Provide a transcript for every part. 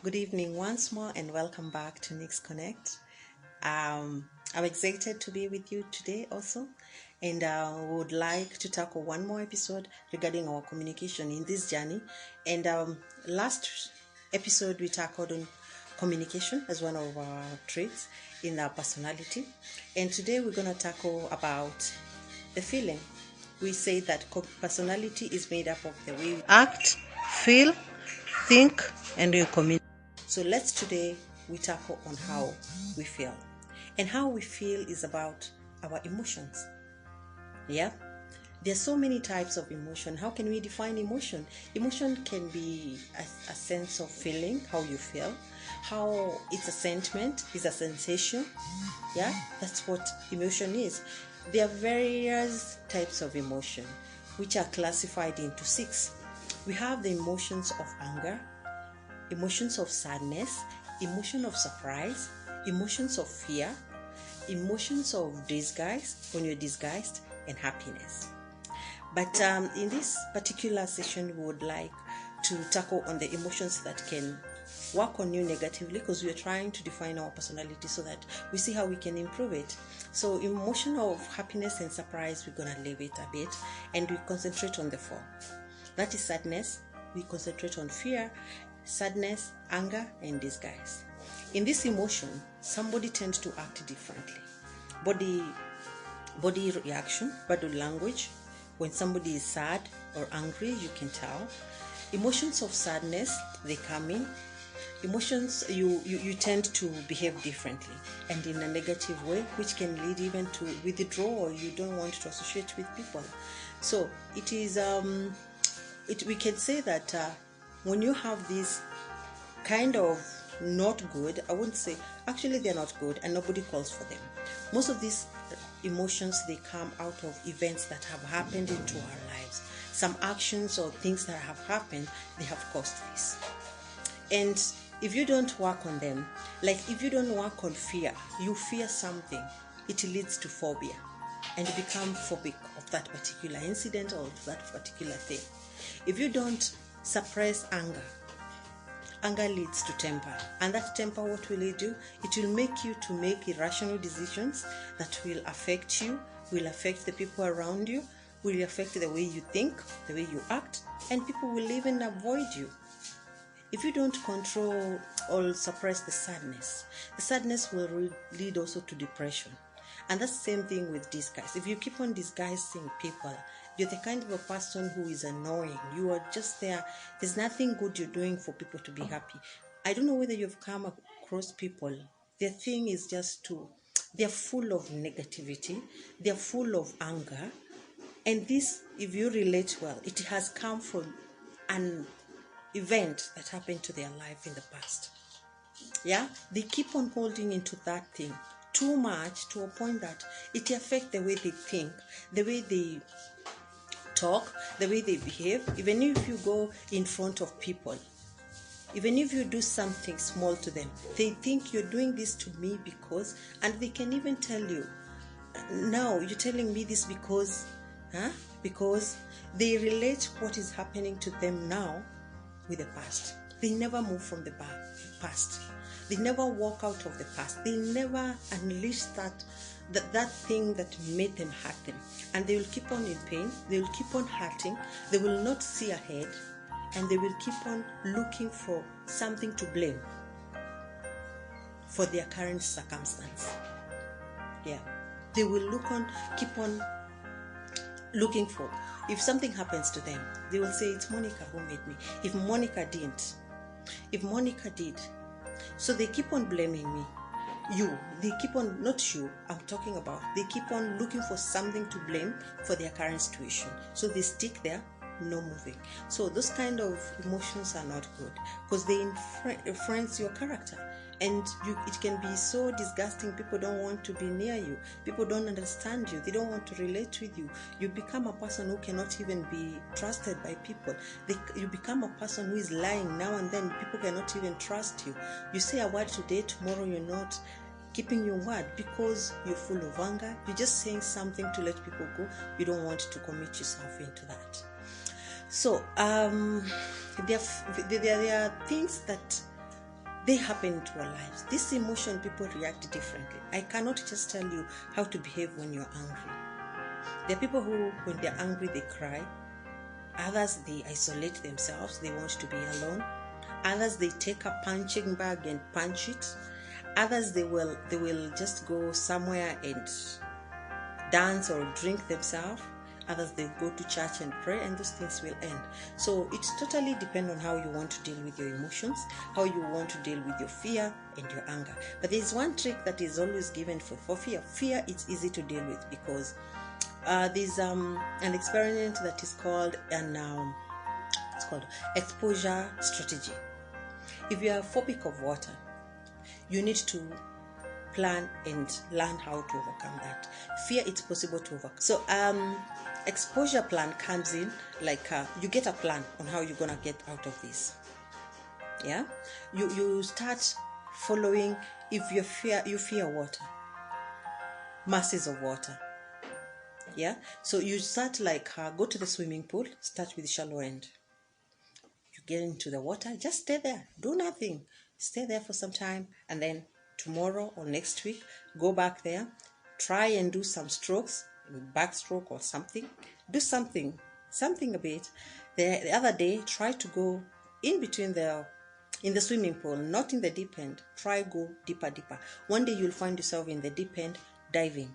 Good evening once more and welcome back to Nix Connect. I'm excited to be with you today also, and would like to tackle one more episode regarding our communication in this journey. And last episode we tackled on communication as one of our traits in our personality, and today we're going to tackle about the feeling. We say that personality is made up of the way we act, feel, think, and we communicate. So today we tackle on how we feel. And how we feel is about our emotions. Yeah? There's so many types of emotion. How can we define emotion? Emotion can be a sense of feeling, how you feel. How it's a sentiment, it's a sensation. Yeah? That's what emotion is. There are various types of emotion, which are classified into 6. We have the emotions of anger, emotions of sadness, emotion of surprise, emotions of fear, emotions of disguise, when you're disguised, and happiness. But in this particular session, we would like to tackle on the emotions that can work on you negatively, because we are trying to define our personality so that we see how we can improve it. So emotion of happiness and surprise, we're going to leave it a bit and we concentrate on the 4. That is sadness. We concentrate on fear, sadness, anger, and disguise. In this emotion, somebody tends to act differently. Body reaction, body language. When somebody is sad or angry, you can tell. Emotions of sadness, they come in. Emotions, you tend to behave differently and in a negative way, which can lead even to withdrawal. You don't want to associate with people. So it is we can say that when you have this kind of not good, I wouldn't say, actually they're not good and nobody calls for them. Most of these emotions, they come out of events that have happened into our lives. Some actions or things that have happened, they have caused this. And if you don't work on them, like if you don't work on fear, you fear something, it leads to phobia and you become phobic of that particular incident or that particular thing. If you don't suppress anger leads to temper, and that temper, what will it do? It will make you to make irrational decisions that will affect you, will affect the people around you, will affect the way you think, the way you act, and people will even avoid you. If you don't control or suppress the sadness will lead also to depression. And that's the same thing with disguise. If you keep on disguising people, you're the kind of a person who is annoying. You are just there. There's nothing good you're doing for people to be happy. I don't know whether you've come across people. Their thing is they're full of negativity. They're full of anger. And this, if you relate well, it has come from an event that happened to their life in the past. Yeah, they keep on holding into that thing too much to a point that it affects the way they think, the way they talk, the way they behave. Even if you go in front of people, even if you do something small to them, they think you're doing this to me because, and they can even tell you, no, you're telling me this because they relate what is happening to them now with the past. They never move from the past. They never walk out of the past. They never unleash that thing that made them hurt them. And they will keep on in pain. They will keep on hurting. They will not see ahead. And they will keep on looking for something to blame for their current circumstance. Yeah. They will keep on looking for, if something happens to them, they will say, it's Monica who made me. If Monica didn't, if Monica did. So they keep on blaming me. They keep on, not you, I'm talking about, they keep on looking for something to blame for their current situation. So they stick there, no moving. So those kind of emotions are not good because they influence your character. And it can be so disgusting. People don't want to be near you. People don't understand you. They don't want to relate with you. You become a person who cannot even be trusted by people. You become a person who is lying now and then. People cannot even trust you. You say a word today, tomorrow you're not keeping your word because you're full of anger. You're just saying something to let people go. You don't want to commit yourself into that. So there are things that they happen to our lives. This emotion, people react differently. I cannot just tell you how to behave when you're angry. There are people who, when they're angry, they cry. Others, they isolate themselves. They want to be alone. Others, they take a punching bag and punch it. Others, they will just go somewhere and dance or drink themselves. Others, they go to church and pray, and those things will end. So it totally depends on how you want to deal with your emotions, how you want to deal with your fear and your anger. But there's one trick that is always given for fear. Fear, it's easy to deal with because there's an experiment that is called it's called exposure strategy. If you are phobic of water, you need to plan and learn how to overcome that. Fear, it's possible to overcome. So exposure plan comes in like you get a plan on how you're gonna get out of this. Yeah, you start following. If you fear water, masses of water. Yeah, so you start like go to the swimming pool. Start with the shallow end. You get into the water, just stay there, do nothing, stay there for some time, and then tomorrow or next week go back there, try and do some strokes, backstroke or something, do something a bit. The other day, try to go in between in the swimming pool, not in the deep end. Try go deeper. One day you'll find yourself in the deep end diving.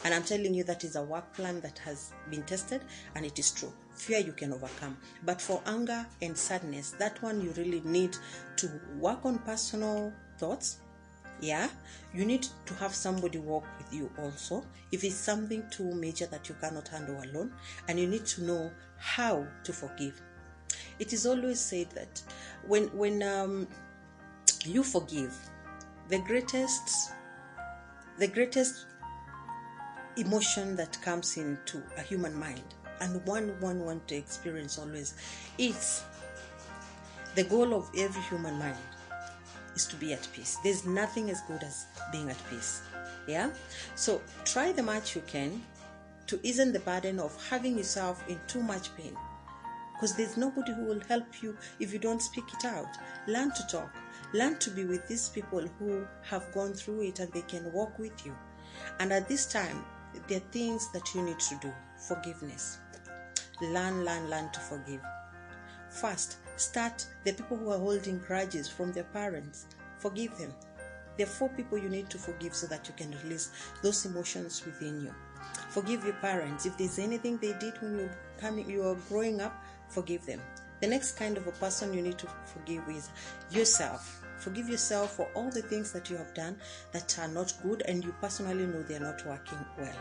And I'm telling you, that is a work plan that has been tested, and it is true. Fear you can overcome. But for anger and sadness, that one you really need to work on personal thoughts. Yeah, you need to have somebody walk with you also if it's something too major that you cannot handle alone, and you need to know how to forgive. It is always said that when you forgive, the greatest emotion that comes into a human mind, and one want to experience always, it's the goal of every human mind is to be at peace. There's nothing as good as being at peace. Yeah, so try the much you can to ease the burden of having yourself in too much pain, because there's nobody who will help you if you don't speak it out. Learn to talk, learn to be with these people who have gone through it and they can walk with you. And at this time, there are things that you need to do. Forgiveness. Learn to forgive. First, start the people who are holding grudges from their parents. Forgive them. There are 4 people you need to forgive so that you can release those emotions within you. Forgive your parents. If there's anything they did when you were growing up, forgive them. The next kind of a person you need to forgive is yourself. Forgive yourself for all the things that you have done that are not good, and you personally know they are not working well.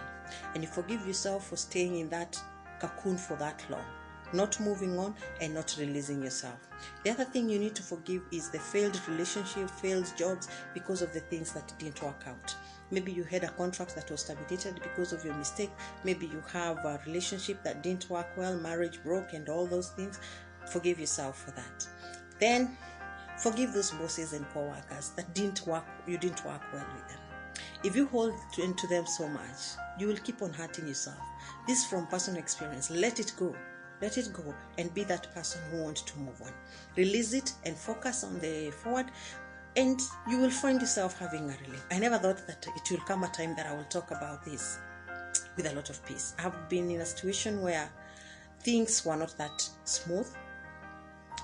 And you forgive yourself for staying in that cocoon for that long, not moving on and not releasing yourself. The other thing you need to forgive is the failed relationship, failed jobs, because of the things that didn't work out. Maybe you had a contract that was terminated because of your mistake. Maybe you have a relationship that didn't work well, marriage broke, and all those things. Forgive yourself for that. Then forgive those bosses and co-workers that you didn't work well with them. If you hold into them so much, you will keep on hurting yourself. This is from personal experience. Let it go and be that person who wants to move on. Release it and focus on the forward, and you will find yourself having a relief. I never thought that it will come a time that I will talk about this with a lot of peace. I have been in a situation where things were not that smooth,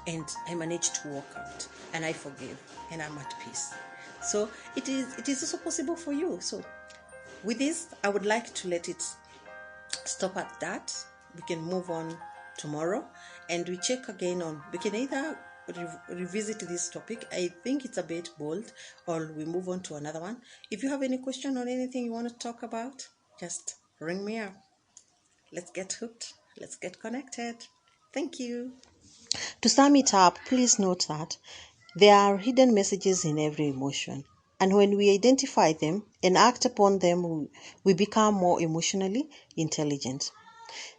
and I managed to walk out, and I forgive, and I'm at peace. So it is also possible for you. So with this, I would like to let it stop at that. We can move on tomorrow, and we check again on, we can either revisit this topic. I think it's a bit bold, or we move on to another one. If you have any question or anything you want to talk about, just ring me up. Let's get hooked. Let's get connected. Thank you. To sum it up, please note that there are hidden messages in every emotion, and when we identify them and act upon them, we become more emotionally intelligent.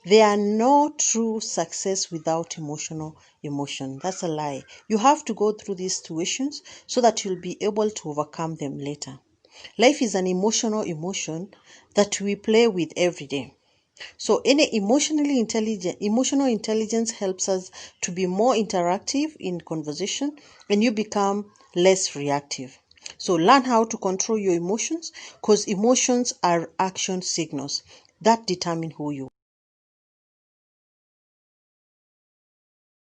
There are no true success without emotion. That's a lie. You have to go through these situations so that you'll be able to overcome them later. Life is an emotion that we play with every day. So any emotional intelligence helps us to be more interactive in conversation, and you become less reactive. So learn how to control your emotions, because emotions are action signals that determine who you are.